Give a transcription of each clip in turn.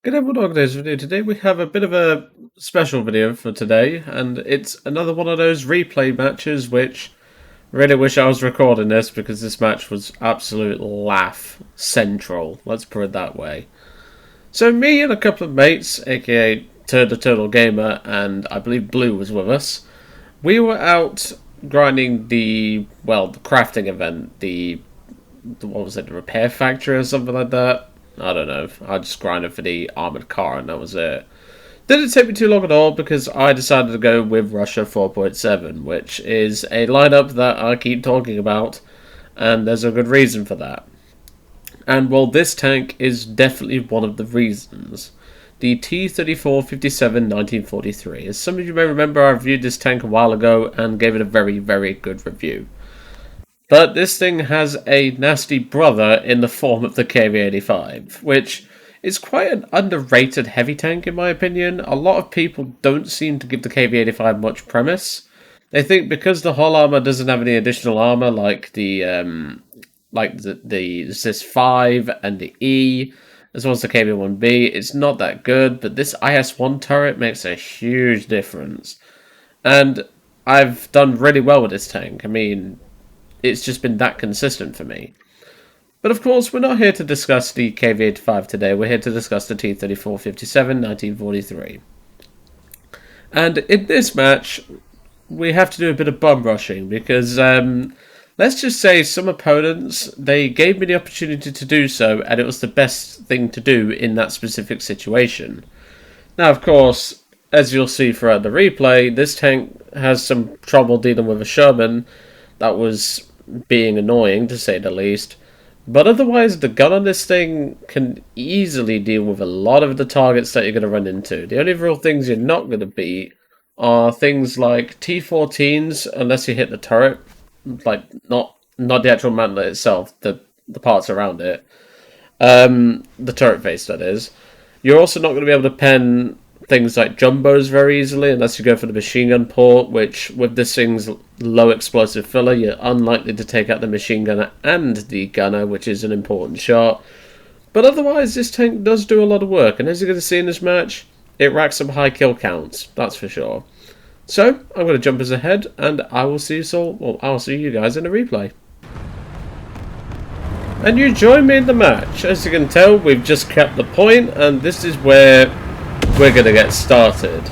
Good everyone, today's video. Today we have a bit of a special video for today, and it's another one of those replay matches which really wish I was recording this because this match was absolute laugh central, let's put it that way. So me and a couple of mates, aka Turtle Gamer, and I believe Blue was with us, we were out grinding the crafting event, what was it, the repair factory or something like that. I don't know. I just grinded for the armored car and that was it. Didn't take me too long at all because I decided to go with Russia 4.7, which is a lineup that I keep talking about, and there's a good reason for that. And well, this tank is definitely one of the reasons. The T-34 57 1943. As some of you may remember, I reviewed this tank a while ago and gave it a very, very good review. But this thing has a nasty brother in the form of the KV-85, which is quite an underrated heavy tank in my opinion. A lot of people don't seem to give the KV-85 much premise. They think because the hull armor doesn't have any additional armor like the ZIS-5 and the E, as well as the KV-1B, it's not that good, but this IS-1 turret makes a huge difference. And I've done really well with this tank. I mean, it's just been that consistent for me. But of course, we're not here to discuss the KV-85 today. We're here to discuss the T-34 57 1943. And in this match, we have to do a bit of bum rushing because let's just say some opponents, they gave me the opportunity to do so, and it was the best thing to do in that specific situation. Now, of course, as you'll see throughout the replay, this tank has some trouble dealing with a Sherman that was being annoying, to say the least. But otherwise, the gun on this thing can easily deal with a lot of the targets that you're going to run into. The only real things you're not going to beat are things like T-14s, unless you hit the turret. Like, not the actual mantlet itself, the parts around it. The turret face, that is. You're also not going to be able to pen things like jumbos very easily unless you go for the machine gun port, which with this thing's low explosive filler, you're unlikely to take out the machine gunner and the gunner, which is an important shot. But otherwise, this tank does do a lot of work, and as you're going to see in this match, it racks some high kill counts, that's for sure. So, I'm going to jump us ahead, and I will see I'll see you guys in the replay. And you join me in the match. As you can tell, we've just kept the point, and this is where we're going to get started.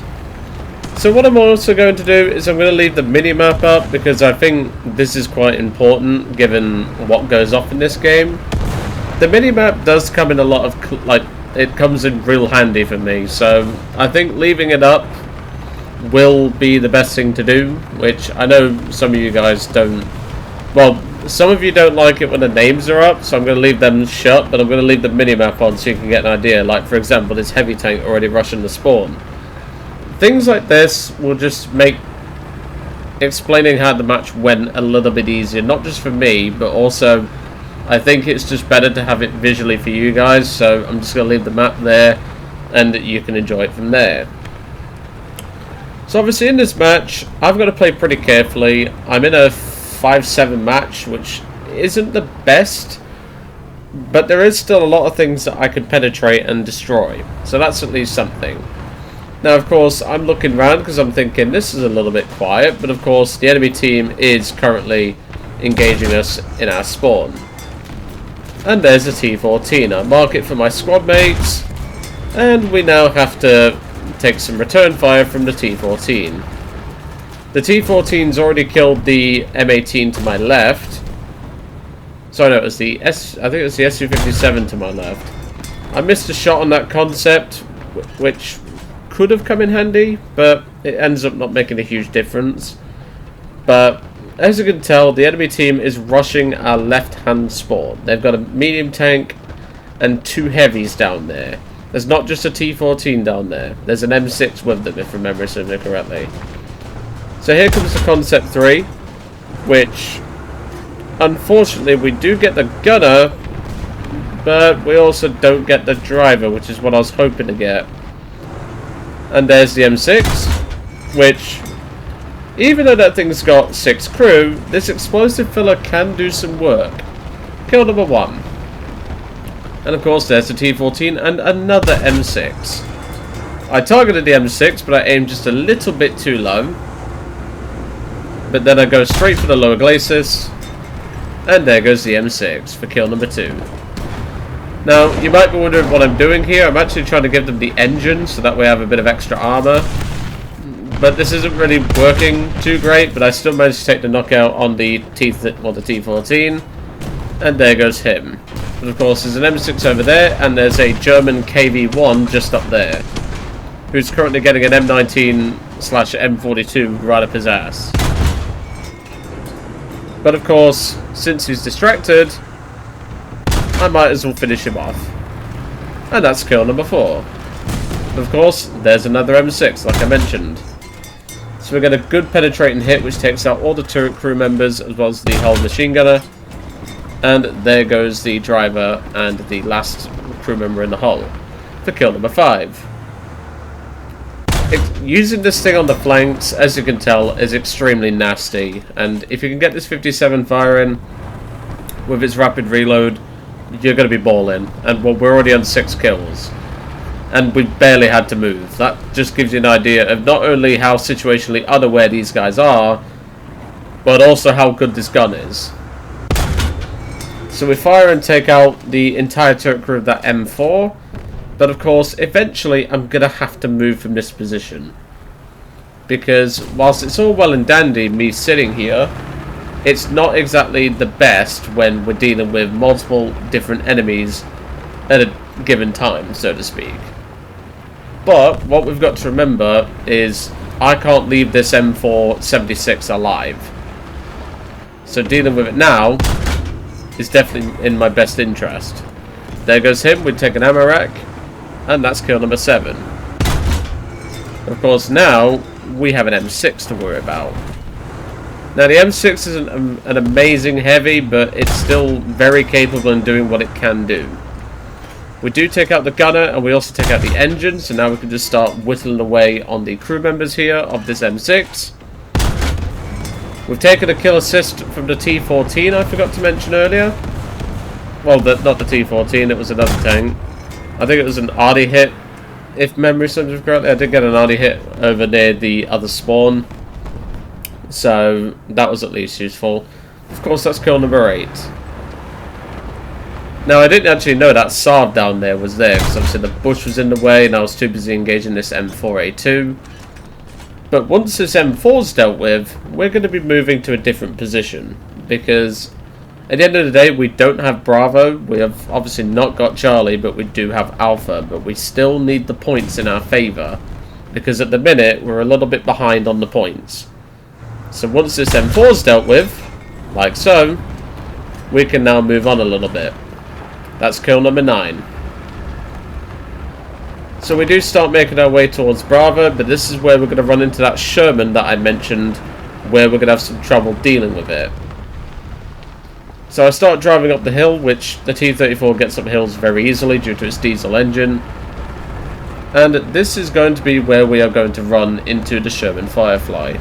So what I'm also going to do is I'm going to leave the minimap up because I think this is quite important given what goes off in this game. The minimap does come in a lot of, it comes in real handy for me, so I think leaving it up will be the best thing to do, which I know some of you guys don't, well, some of you don't like it when the names are up, so I'm going to leave them shut, but I'm going to leave the minimap on so you can get an idea. Like, for example, this heavy tank already rushing the spawn. Things like this will just make explaining how the match went a little bit easier, not just for me, but also I think it's just better to have it visually for you guys, so I'm just going to leave the map there, and you can enjoy it from there. So obviously in this match, I've got to play pretty carefully. I'm in a 5-7 match, which isn't the best, but there is still a lot of things that I could penetrate and destroy, so that's at least something. Now of course I'm looking around because I'm thinking this is a little bit quiet, but of course the enemy team is currently engaging us in our spawn. And there's a T-14. I mark it for my squad mates, and we now have to take some return fire from the T-14. The T-14's already killed the M18 to my left. Sorry, no, it was I think it was the Su-57 to my left. I missed a shot on that concept, which could have come in handy, but it ends up not making a huge difference. But as you can tell, the enemy team is rushing our left-hand spawn. They've got a medium tank and 2 heavies down there. There's not just a T-14 down there. There's an M6 with them, if I remember correctly. So here comes the Concept 3, which, unfortunately, we do get the gunner, but we also don't get the driver, which is what I was hoping to get. And there's the M6, which, even though that thing's got 6 crew, this explosive filler can do some work. Kill number 1. And of course there's the T-14 and another M6. I targeted the M6, but I aimed just a little bit too low. But then I go straight for the lower glacis. And there goes the M6 for kill number 2. Now, you might be wondering what I'm doing here. I'm actually trying to give them the engine, so that way I have a bit of extra armor. But this isn't really working too great, but I still managed to take the knockout on the T-14. And there goes him. But of course, there's an M6 over there, and there's a German KV-1 just up there, who's currently getting an M19/M42 right up his ass. But of course, since he's distracted, I might as well finish him off. And that's kill number 4. Of course, there's another M6, like I mentioned. So we get a good penetrating hit, which takes out all the turret crew members, as well as the whole machine gunner. And there goes the driver and the last crew member in the hull for kill number 5. Using this thing on the flanks, as you can tell, is extremely nasty. And if you can get this 57 firing with its rapid reload, you're going to be balling. And well, we're already on 6 kills. And we barely had to move. That just gives you an idea of not only how situationally unaware these guys are, but also how good this gun is. So we fire and take out the entire turret crew of that M4. But of course, eventually I'm going to have to move from this position. Because whilst it's all well and dandy me sitting here, it's not exactly the best when we're dealing with multiple different enemies at a given time, so to speak. But what we've got to remember is I can't leave this M476 alive. So dealing with it now is definitely in my best interest. There goes him, we take an ammo rack. And that's kill number 7. Of course, now we have an M6 to worry about. Now, the M6 isn't an amazing heavy, but it's still very capable in doing what it can do. We do take out the gunner, and we also take out the engine, so now we can just start whittling away on the crew members here of this M6. We've taken a kill assist from the T-14, I forgot to mention earlier. Well, not the T-14, it was another tank. I think it was an arty hit, if memory serves me correctly. I did get an arty hit over near the other spawn, so that was at least useful. Of course, that's kill number 8. Now, I didn't actually know that Saab down there was there, because obviously the bush was in the way, and I was too busy engaging this M4A2. But once this M4's dealt with, we're going to be moving to a different position, because at the end of the day, we don't have Bravo. We have obviously not got Charlie, but we do have Alpha. But we still need the points in our favour, because at the minute, we're a little bit behind on the points. So once this M4's dealt with, like so, we can now move on a little bit. That's kill number 9. So we do start making our way towards Bravo, but this is where we're going to run into that Sherman that I mentioned, where we're going to have some trouble dealing with it. So I start driving up the hill, which the T-34 gets up hills very easily due to its diesel engine. And this is going to be where we are going to run into the Sherman Firefly.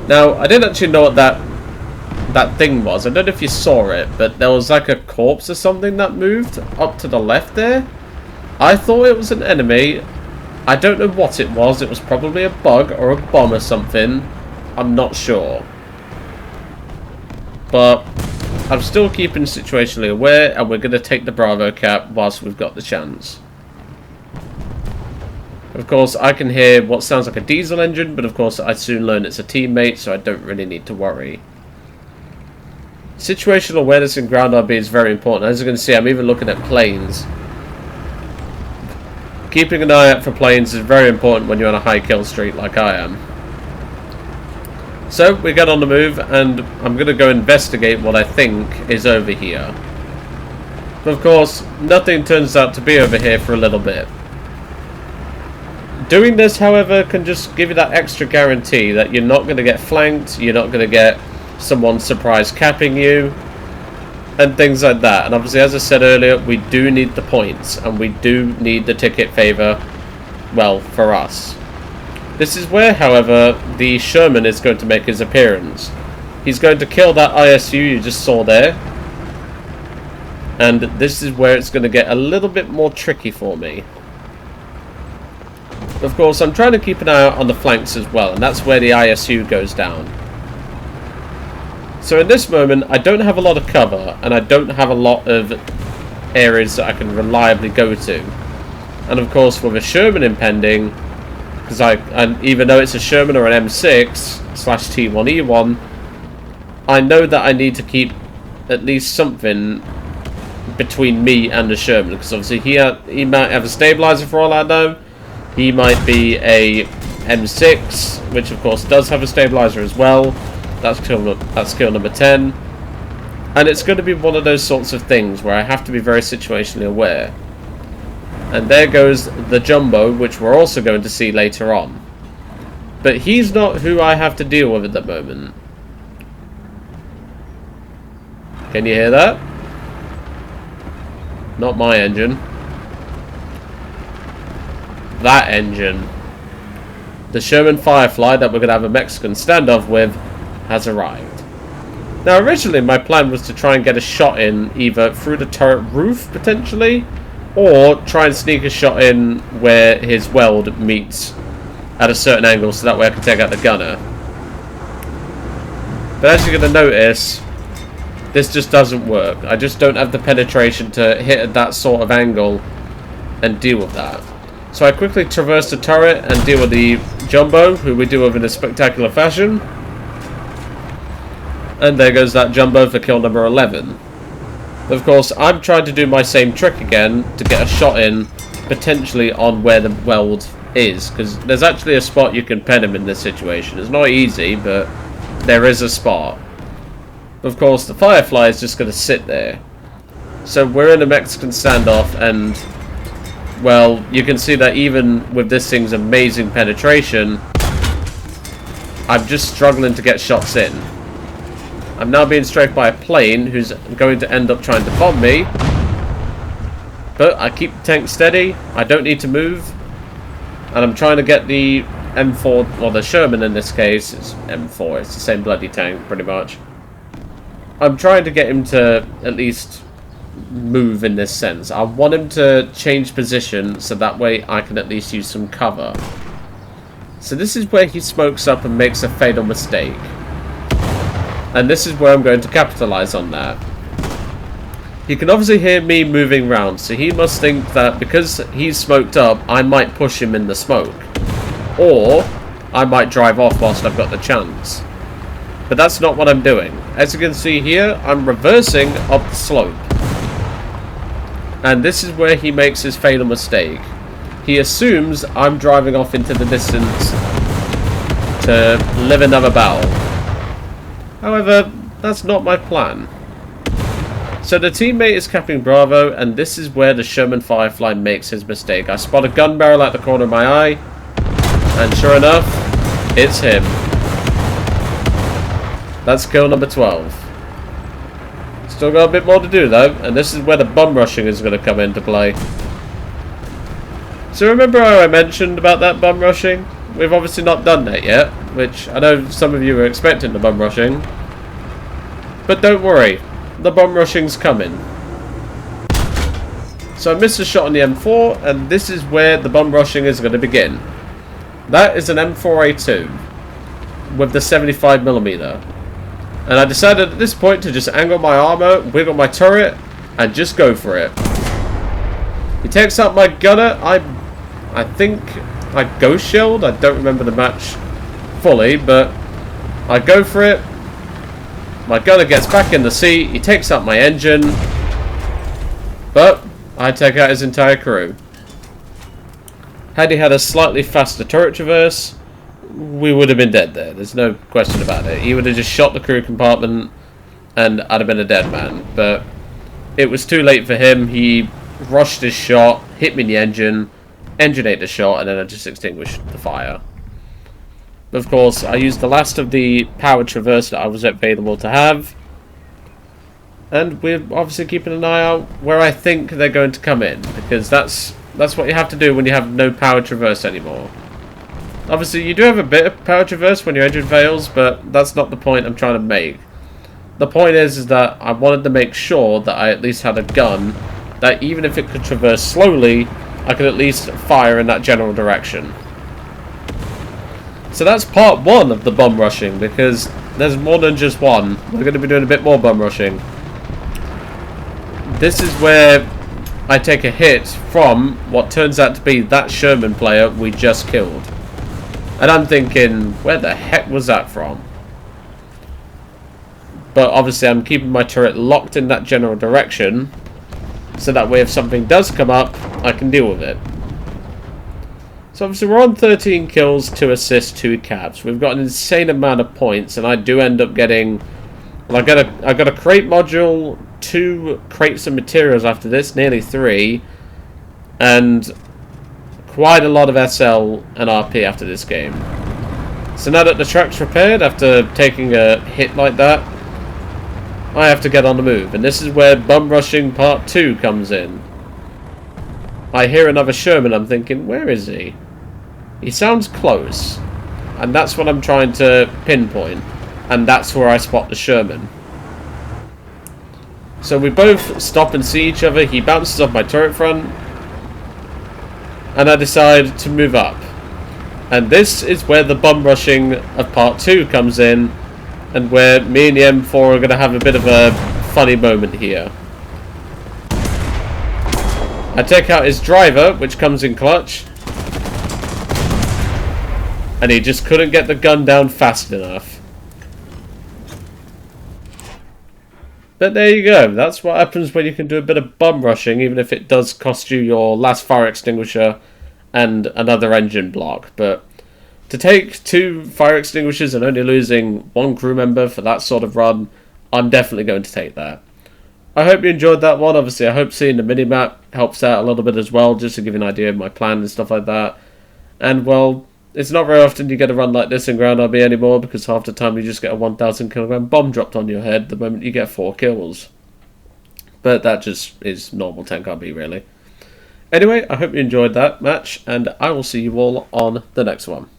Now, I didn't actually know what that thing was. I don't know if you saw it, but there was like a corpse or something that moved up to the left there. I thought it was an enemy. I don't know what it was. It was probably a bug or a bomb or something. I'm not sure. But I'm still keeping situationally aware, and we're going to take the Bravo cap whilst we've got the chance. Of course, I can hear what sounds like a diesel engine, but of course I soon learn it's a teammate, so I don't really need to worry. Situational awareness in ground RB is very important. As you can see, I'm even looking at planes. Keeping an eye out for planes is very important when you're on a high kill streak like I am. So, we get on the move, and I'm going to go investigate what I think is over here. But of course, nothing turns out to be over here for a little bit. Doing this, however, can just give you that extra guarantee that you're not going to get flanked, you're not going to get someone surprise capping you, and things like that. And obviously, as I said earlier, we do need the points, and we do need the ticket favor, well, for us. This is where, however, the Sherman is going to make his appearance. He's going to kill that ISU you just saw there. And this is where it's going to get a little bit more tricky for me. Of course, I'm trying to keep an eye out on the flanks as well, and that's where the ISU goes down. So in this moment, I don't have a lot of cover, and I don't have a lot of areas that I can reliably go to. And of course, with a Sherman impending, because even though it's a Sherman or an M6/T1E1, I know that I need to keep at least something between me and the Sherman, because obviously he might have a stabilizer for all I know. He might be a M6, which of course does have a stabilizer as well. That's kill number 10. And it's going to be one of those sorts of things where I have to be very situationally aware. And there goes the Jumbo, which we're also going to see later on. But he's not who I have to deal with at the moment. Can you hear that? Not my engine. That engine. The Sherman Firefly that we're going to have a Mexican standoff with has arrived. Now originally my plan was to try and get a shot in either through the turret roof potentially, or try and sneak a shot in where his weld meets at a certain angle so that way I can take out the gunner. But as you're going to notice, this just doesn't work. I just don't have the penetration to hit at that sort of angle and deal with that. So I quickly traverse the turret and deal with the Jumbo, who we deal with in a spectacular fashion. And there goes that Jumbo for kill number 11. Of course, I'm trying to do my same trick again to get a shot in, potentially on where the weld is, because there's actually a spot you can pen him in this situation. It's not easy, but there is a spot. Of course, the Firefly is just going to sit there. So we're in a Mexican standoff, and well, you can see that even with this thing's amazing penetration, I'm just struggling to get shots in. I'm now being strafed by a plane who's going to end up trying to bomb me. But I keep the tank steady. I don't need to move. And I'm trying to get the M4, or the Sherman in this case. It's M4. It's the same bloody tank, pretty much. I'm trying to get him to at least move in this sense. I want him to change position so that way I can at least use some cover. So this is where he smokes up and makes a fatal mistake. And this is where I'm going to capitalize on that. He can obviously hear me moving around, so he must think that because he's smoked up, I might push him in the smoke. Or I might drive off whilst I've got the chance. But that's not what I'm doing. As you can see here, I'm reversing up the slope. And this is where he makes his fatal mistake. He assumes I'm driving off into the distance to live another battle. However, that's not my plan. So the teammate is capping Bravo, and this is where the Sherman Firefly makes his mistake. I spot a gun barrel at the corner of my eye, and sure enough, it's him. That's kill number 12. Still got a bit more to do though, and this is where the bum rushing is going to come into play. So remember how I mentioned about that bum rushing? We've obviously not done that yet, which I know some of you were expecting the bum rushing. But don't worry, the bum rushing's coming. So I missed a shot on the M4, and this is where the bum rushing is going to begin. That is an M4A2 with the 75mm. And I decided at this point to just angle my armor, wiggle my turret, and just go for it. He takes out my gunner. I think I ghost shelled. I don't remember the match fully, but I go for it. My gunner gets back in the seat. He takes out my engine, but I take out his entire crew. Had he had a slightly faster turret traverse, we would have been dead there. There's no question about it. He would have just shot the crew compartment and I'd have been a dead man. But it was too late for him. He rushed his shot, hit me in the engine ate the shot, and then I just extinguished the fire. Of course, I used the last of the power traverse that I was available to have. And we're obviously keeping an eye out where I think they're going to come in, because that's what you have to do when you have no power traverse anymore. Obviously, you do have a bit of power traverse when your engine fails, but that's not the point I'm trying to make. the point is that I wanted to make sure that I at least had a gun that even if it could traverse slowly, I could at least fire in that general direction. So that's part one of the bum rushing, because there's more than just one. We're going to be doing a bit more bum rushing. This is where I take a hit from what turns out to be that Sherman player we just killed. And I'm thinking, where the heck was that from? But obviously I'm keeping my turret locked in that general direction, so that way if something does come up, I can deal with it. So obviously we're on 13 kills, 2 assists, 2 caps. We've got an insane amount of points, and I do end up getting... Well, I got a crate module, 2 crates of materials after this, nearly 3, and quite a lot of SL and RP after this game. So now that the track's repaired, after taking a hit like that, I have to get on the move, and this is where bum rushing part 2 comes in. I hear another Sherman, I'm thinking, where is he? He sounds close, and that's what I'm trying to pinpoint, and that's where I spot the Sherman. So we both stop and see each other. He bounces off my turret front, and I decide to move up. And this is where the bum rushing of part 2 comes in, and where me and the M4 are going to have a bit of a funny moment here. I take out his driver, which comes in clutch, and he just couldn't get the gun down fast enough. But there you go, that's what happens when you can do a bit of bum rushing, even if it does cost you your last fire extinguisher and another engine block. But to take 2 fire extinguishers and only losing 1 crew member for that sort of run, I'm definitely going to take that. I hope you enjoyed that one. Obviously, I hope seeing the minimap helps out a little bit as well, just to give you an idea of my plan and stuff like that. And, well, it's not very often you get a run like this in Ground RB anymore, because half the time you just get a 1,000 kilogram bomb dropped on your head the moment you get 4 kills. But that just is normal tank RB, really. Anyway, I hope you enjoyed that match, and I will see you all on the next one.